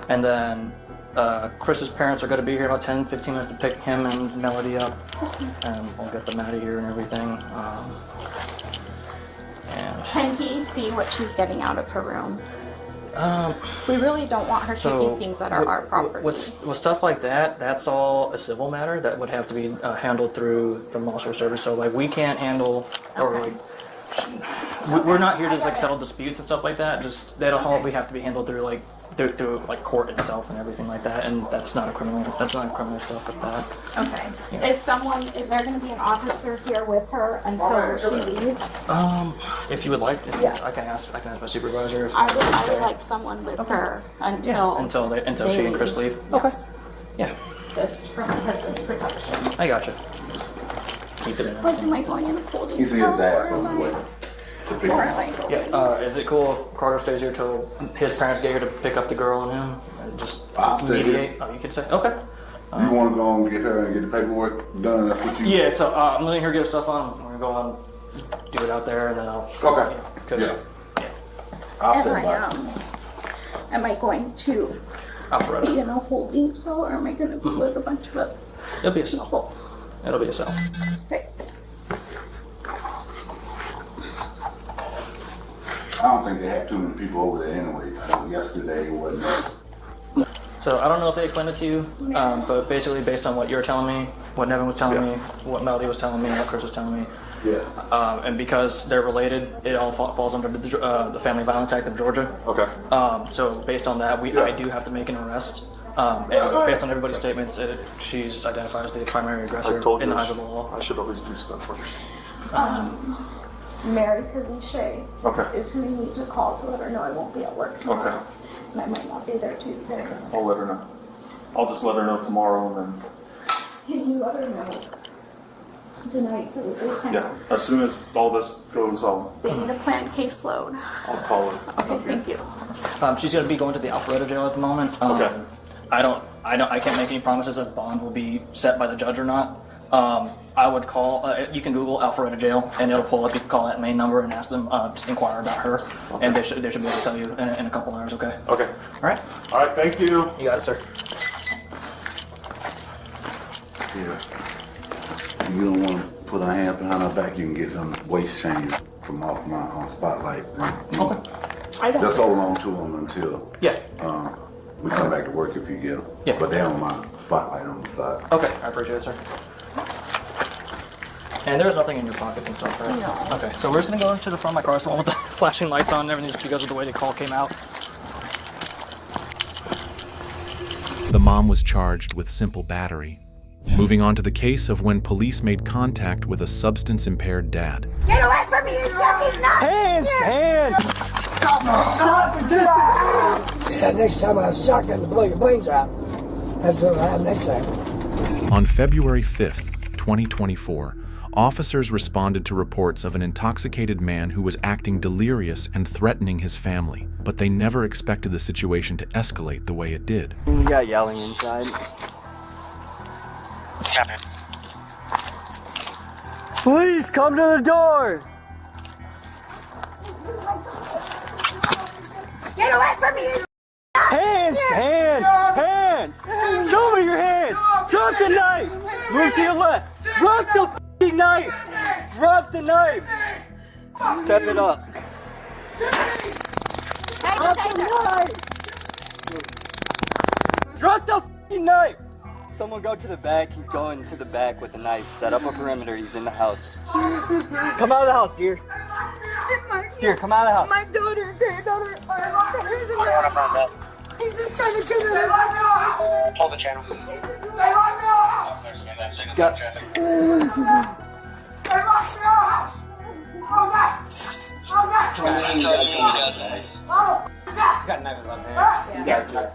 And then Chris's parents are going to be here about 10-15 minutes to pick him and Melody up, and we'll get them out of here and everything. Can he see what she's getting out of her room? We really don't want her taking things that are our property. With stuff like that, that's all a civil matter that would have to be handled through the marshal service. So like we can't handle or like we're not here to like settle disputes and stuff like that. Just that'll all we have to be handled through like like court itself and everything like that. And that's not a criminal stuff like that. Okay. Yeah. Is there going to be an officer here with her until she leaves? If you would like, Yes. I can ask my supervisor. If I would like someone with her until she and Chris leave. Yes. Yeah. Just for my husband's protection. I gotcha. Keep it in. Like, am I going in a holding He's his cell? dad's or on am the way I- to pick him up. Yeah. Is it cool if Carter stays here till his parents get here to pick up the girl and him? And just I'll stay here. mediate? Oh, you could say. Okay. You want to go and get her and get the paperwork done? That's what you. Yeah. So I'm letting her get her stuff on. We're gonna go on, do it out there, and then I'll. Okay. Yeah. I'll Am stay by. am I going to Alpharetta. be in a holding cell, or am I going to be with a bunch of other It'll be a cell. people? It'll be a cell. Okay. I don't think they had too many people over there anyway. Yesterday it wasn't. So I don't know if they explained it to you, but basically based on what you were telling me, what Nevin was telling me, what Melody was telling me, and what Chris was telling me, and because they're related, it all falls under the Family Violence Act of Georgia. Okay. So based on that, I do have to make an arrest. And based on everybody's statements, she's identified as the primary aggressor in the eyes of the law. I should always do stuff first. Mary Kervishe Okay. is who you need to call to let her know I won't be at work tomorrow. Okay. And I might not be there Tuesday. I'll let her know. I'll just let her know tomorrow and then. Can you let her know tonight so that they can? Yeah. As soon as all this goes, They need a planned caseload. I'll call her. Okay, thank you. She's going to be going to the Alpharetta jail at the moment. Okay. I can't make any promises if bond will be set by the judge or not. I would call, you can Google Alpharetta jail and it'll pull up. You can call that main number and ask them, just inquire about her. Okay. And they should be able to tell you in a couple hours, okay? Okay. All right. All right, thank you. You got it, sir. Yeah. If you don't want to put our hands behind our back, you can get them waist chains from off my spotlight. Okay. Just hold on to them until Yeah. we come back to work if you get them. Yeah. But they're on my spotlight on the side. Okay, I appreciate it, sir. And there's nothing in your pockets and stuff, right? No. Okay, so we're just gonna go into the front of my car, so with the flashing lights on and everything, just because of the way the call came out. The mom was charged with simple battery. Moving on to the case of when police made contact with a substance-impaired dad. Get away from me, you fucking nuts! Hands! Stop resisting! Yeah, next time I have a shotgun to blow your brains out. That's what I have next time. On February 5th, 2024, officers responded to reports of an intoxicated man who was acting delirious and threatening his family, but they never expected the situation to escalate the way it did. We got yelling inside. Please come to the door! Get away from me, you Hands! Hands! Hands! Show me your hands! Drop the knife! Move to your left! Drop the f***ing knife! Drop the knife! Step it up. Drop the knife! Drop the f***ing knife! Someone go to the back. He's going to the back with the knife. Set up a perimeter. He's in the house. Come out of the house, dear. Dear, come out of the house. My daughter, granddaughter, he's just trying to kill her. Hold the channel. Got. He's got a knife in his hand.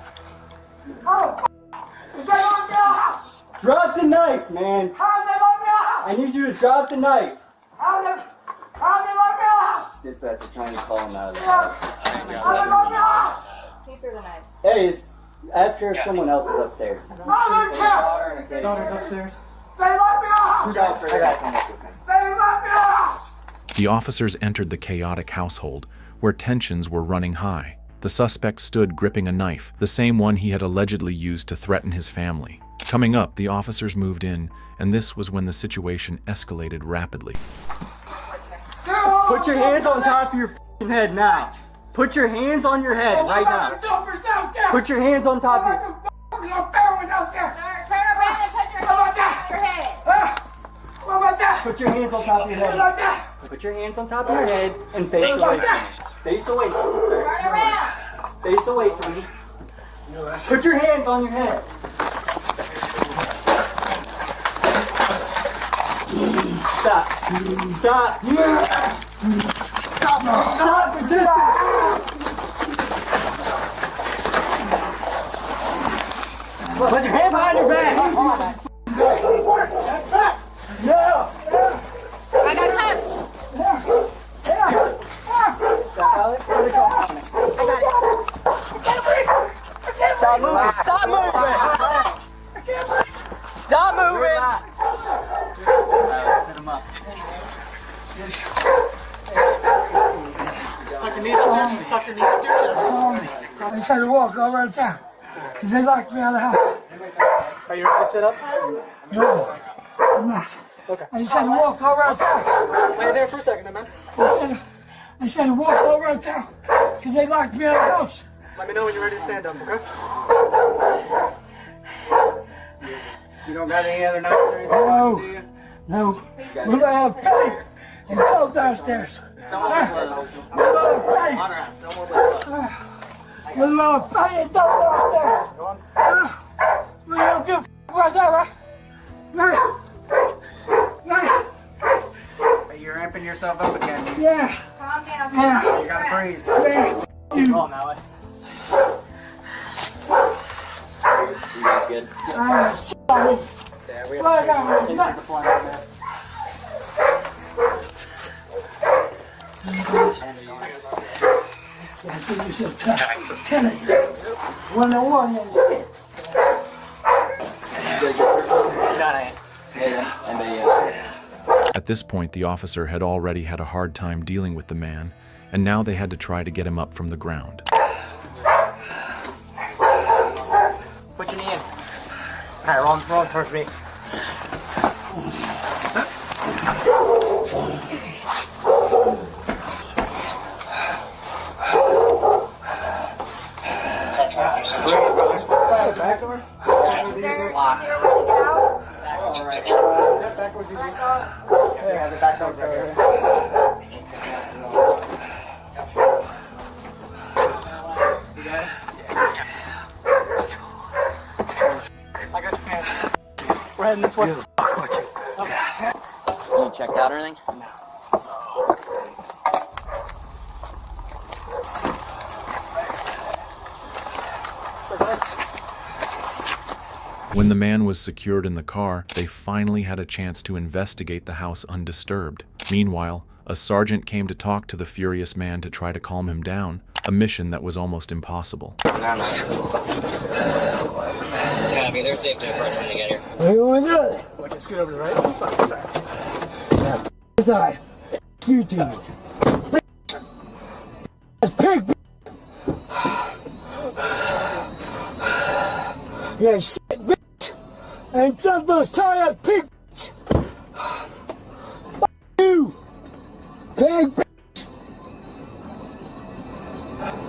Drop the knife, man. I need you to drop the knife. Dispatch, they're trying to call him out of the house. He threw the knife. Hey, ask her if someone else is upstairs. Daughter's upstairs. I gotta come up with him. The officers entered the chaotic household, where tensions were running high. The suspect stood gripping a knife, the same one he had allegedly used to threaten his family. Coming up, the officers moved in, and this was when the situation escalated rapidly. Put your hands on top of your f***ing head now. Put your hands on your head right now. Put your hands on top of your... Turn around and put your hands on your head. Put your hands on top of your head. Put your hands on top of your head and face away from me. Face away from me, sir. Turn around. Face away from me. Put your hands on your head. Stop. Stop. Stop resisting. Put your hand behind your back. No. I got cuffs. Stop moving. Stop moving. Stop moving. Set him up. Tuck your knees up your chest. Tuck your knees up your chest. I tried to walk all around town because they locked me out of the house. Are you ready to sit up? No, I'm not. Okay. I just had to walk all around town. Lay there for a second, then, man. I just had to walk all around town because they locked me out of the house. Let me know when you're ready to stand up, okay? You don't got any other knives or anything? No, no. We're gonna have pay and go downstairs. We're gonna have pay. We're gonna pay and go downstairs. We don't give a about that, right? Right. Hey, you're amping yourself up again. Yeah. Calm down. Yeah. You gotta breathe. Yeah. Come on, Mallet. You guys good? Yeah, we have to take the flying on this. At this point, the officer had already had a hard time dealing with the man, and now they had to try to get him up from the ground. Put your knee in. Alright, roll towards me. Back door? Is there a way to get out? Backwards. so you have the back doors right here. You got it? I got your pants. We're heading this way. Okay. You checked out or anything? When the man was secured in the car, they finally had a chance to investigate the house undisturbed. Meanwhile, a sergeant came to talk to the furious man to try to calm him down, a mission that was almost impossible. Yeah, I mean, they're safe to approach when they get here. What do you want to do? Watch it, scoot over to the right. Now, side. You team. That's pig. Yeah, shit, bitch. And some of those tired pig. Fuck you, pig. Bitch.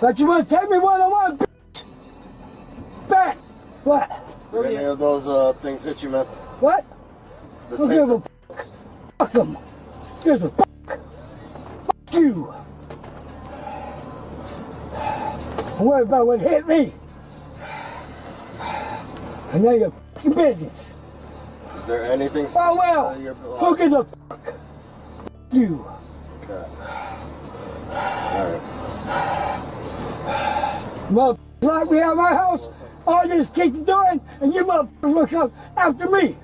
But you want to take me one-on-one, bitch? Back. What? Did any of those things hit you, man? What? The Don't give a fuck. Fuck them. Gives a fuck. Fuck you. Don't worry about what hit me. I know your fucking business. Is there anything? Oh well. Who gives a fuck? Fuck you. Okay. Alright. Motherfuckers lock me out of my house. I'll just keep the door in, and you motherfuckers will come after me.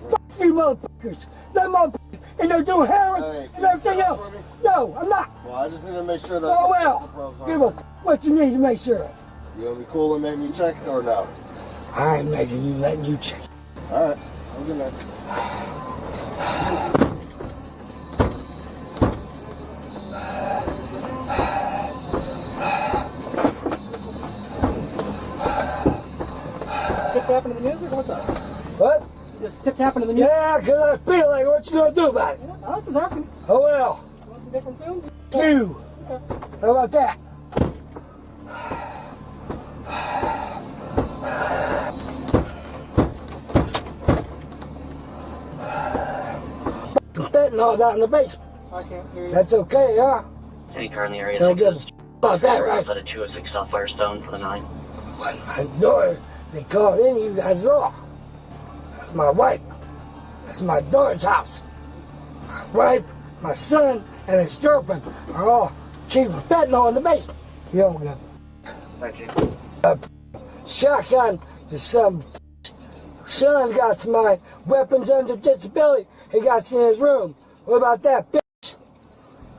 Fuck you motherfuckers. Them motherfuckers, and they're doing heroin and everything else. No, I'm not. Well, I just need to make sure that. Oh well. Give a fuck what you need to make sure of. You gonna be cool and make me check or no? I ain't making you, letting you check. Alright. Have a good night. Tip-tapping to the music? What's up? What? Just tip-tapping to the music? Yeah, because I feel like what you gonna do about it? I was just asking. Oh well. You want some different tunes? You. Okay. How about that? Fentanyl down in the basement. I can't hear you. That's okay, huh? Any car in the area? Don't give a about that, right? Outside of 206 South Firestone for the 9. Wasn't my daughter they called in you guys at all. That's my wife. That's my daughter's house. My wife, my son, and his girlfriend are all cheap fentanyl in the basement. You don't get Thank you. a shotgun to some son's got my weapons under disability. He got in his room. What about that, bitch?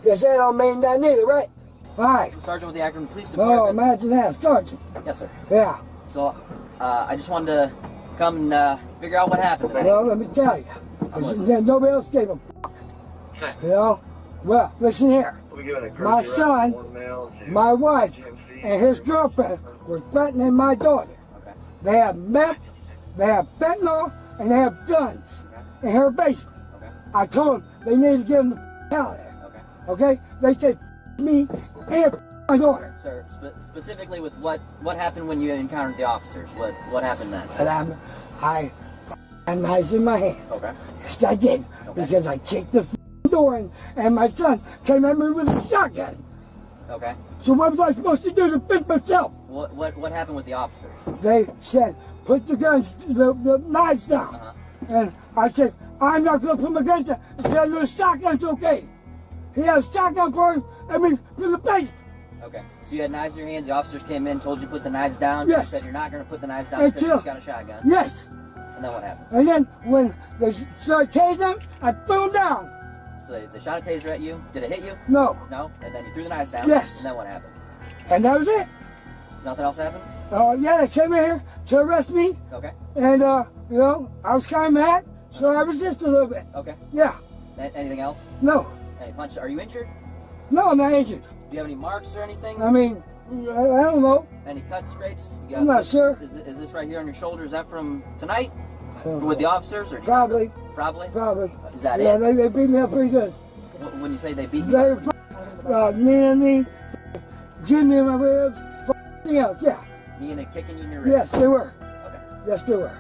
Guess that don't mean that neither, right? Right. I'm Sergeant with the Akron Police Oh, Department. imagine that, Sergeant. Yes, sir. Yeah. So, I just wanted to come and figure out what happened today. Well, let me tell you. Nobody else gave a fuck. You know? Well, listen here. My son, my wife, and his girlfriend were threatening my daughter. They have meth, they have fentanyl, and they have guns in her basement. I told them they need to get them the out of there. Okay? They said me and my daughter. Sir, specifically with what happened when you encountered the officers? What happened then? But I had knives in my hand. Okay. Yes, I did. Because I kicked the door in, and my son came at me with a shotgun. Okay. So what was I supposed to do to defend myself? What happened with the officers? They said, put the guns, the knives down. And I said, I'm not going to put my guns down. He said, the shotgun's okay. He has a shotgun for the basement. Okay. So you had knives in your hands, the officers came in, told you to put the knives down. Yes. You said you're not going to put the knives down because he's got a shotgun. Yes. And then what happened? And then when they started tasing them, I threw them down. So they shot a taser at you. Did it hit you? No. No? And then you threw the knives down? Yes. And then what happened? And that was it. Nothing else happened? Yeah, they came in here to arrest me. Okay. And, I was kind of mad, so I resisted a little bit. Okay. Yeah. Anything else? No. Any punches? Are you injured? No, I'm not injured. Do you have any marks or anything? I mean, I don't know. Any cuts, scrapes? I'm not sure. Is this right here on your shoulder? Is that from tonight? With the officers? Or Probably. Probably? Probably. Is that yeah, it? they beat me up pretty good. When you say they beat you They up? kneeing me, getting me in my ribs, everything else, yeah. Kneeing and kicking you in your ribs? Yes, they were. Okay. Yes, they were.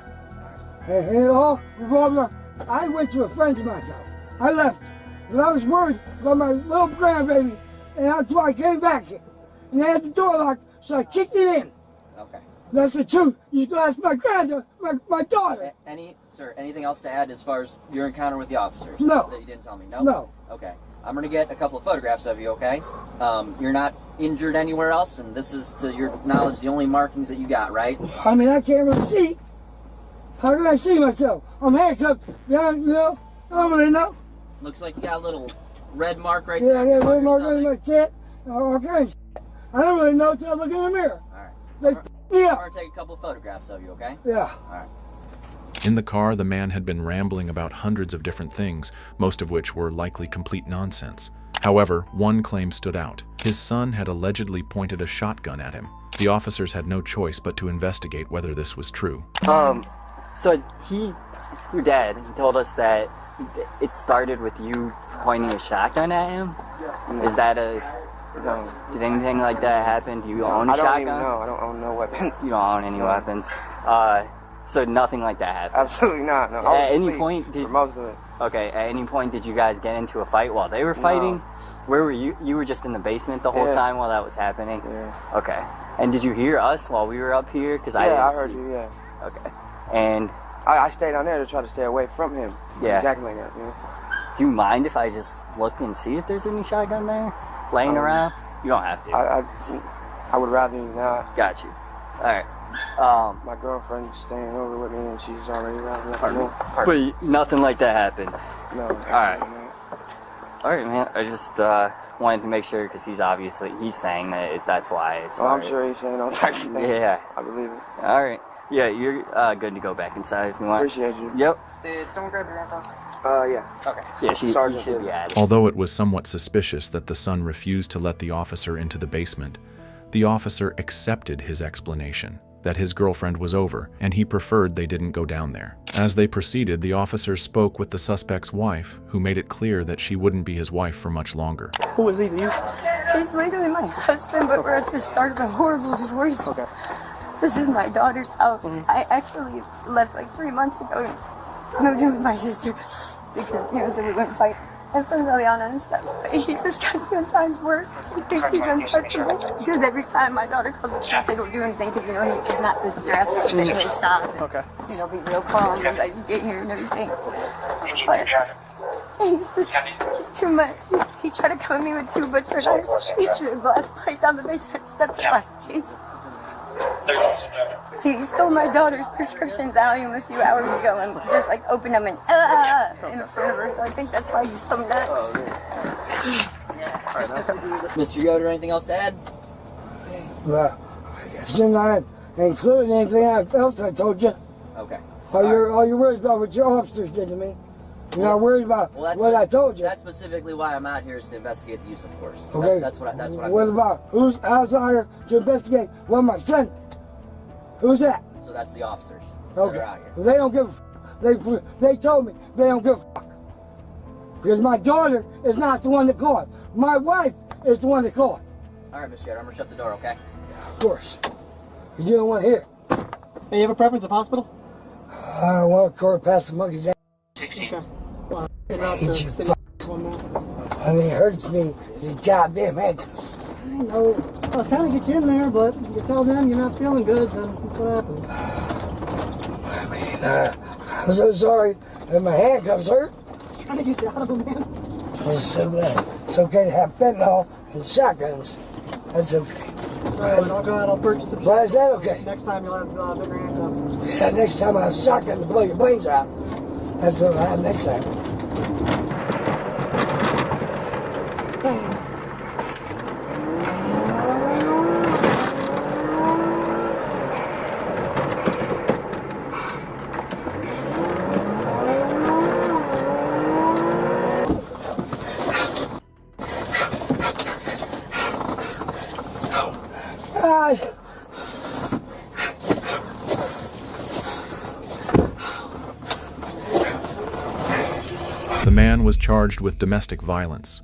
And it all revolved around. I went to a friend of mine's house. I left. But I was worried about my little grandbaby, and that's why I came back here. And they had the door locked, so I kicked it in. Okay. That's the truth. You can ask my granddaughter, my daughter. Sir, anything else to add as far as your encounter with the officers? No. That you didn't tell me? No? No. Okay. I'm going to get a couple of photographs of you, okay? You're not injured anywhere else, and this is, to your knowledge, the only markings that you got, right? I mean, I can't really see. How can I see myself? I'm handcuffed. Yeah, you know, I don't really know. Looks like you got a little red mark right Yeah, there. I got a red mark on my tit. All kinds of shit. I don't really know until I look in the mirror. All right. They f***ed me I'm up. going to take a couple of photographs of you, okay? Yeah. All right. In the car, the man had been rambling about hundreds of different things, most of which were likely complete nonsense. However, one claim stood out. His son had allegedly pointed a shotgun at him. The officers had no choice but to investigate whether this was true. So your dad, he told us that it started with you pointing a shotgun at him? Is that did anything like that happen? Do you own a shotgun? I don't even know. I don't own no weapons. You don't own any weapons? So nothing like that happened? Absolutely not. No. At any point for most of it. Okay, at any point did you guys get into a fight while they were fighting? No. Where were you? You were just in the basement the whole time while that was happening? Yeah. Okay. And did you hear us while we were up here? Cause I heard you, yeah. Okay. And I stayed down there to try to stay away from him. Yeah. Exactly like that, you know? Do you mind if I just look and see if there's any shotgun there laying around? You don't have to. I would rather you not. Got you. Alright. My girlfriend's staying over with me and she's already around. But nothing like that happened? No. Alright. Alright, man. I just wanted to make sure because he's saying that that's why it's I'm sure he's saying all types of things. Yeah. I believe it. Alright. Yeah, you're good to go back inside if you want. Appreciate you. Yep. Did someone grab your info? Yeah. Okay. Yeah, she should be added. Although it was somewhat suspicious that the son refused to let the officer into the basement, the officer accepted his explanation that his girlfriend was over and he preferred they didn't go down there. As they proceeded, the officers spoke with the suspect's wife, who made it clear that she wouldn't be his wife for much longer. Who is he to you? He's legally my husband, but we're at the start of a horrible divorce. Okay. This is my daughter's house. I actually left like 3 months ago to move in with my sister because, so we wouldn't fight in front of Eliana and stuff. But he's just got 10 times worse. He thinks he's untouchable because every time my daughter calls the shots, they don't do anything because, he's not this stressed. They can stop and, be real calm when you guys get here and everything. But he's too much. He tried to come at me with 2 butcher knives. He threw a glass plate down the basement steps at my face. He stole my daughter's prescription Valium a few hours ago and just opened them and in front of her, so I think that's why he's so nuts. Mr. Yoder, anything else to add? Well, I guess you're not including anything else I told you. Okay. All you're worried about what your officers did to me. You're not worried about what I told you. That's specifically why I'm out here, is to investigate the use of force. Okay. That's what I'm What about who's outside to investigate what my son? Who's that? So that's the officers. Okay. That are out here. They don't give a fuck. They told me they don't give a fuck. Because my daughter is not the one that called. My wife is the one that called. All right, Mr. Yoder, I'm going to shut the door, okay? Of course. You don't want to hear. Hey, you have a preference of hospital? I want to go past the monkey's ass. Okay. Well, It hurts me, these goddamn handcuffs. I know. I was trying to get you in there, but you tell them you're not feeling good, then that's what happened. I'm so sorry that my handcuffs hurt. Just trying to get you out of them, man. I'm so glad. It's okay to have fentanyl and shotguns. That's okay. Alright, I'll go out, I'll purchase some. Why is that okay? Next time you'll have bigger handcuffs. Yeah, next time I have a shotgun to blow your brains out. That's what I'll have next time. The man was charged with domestic violence.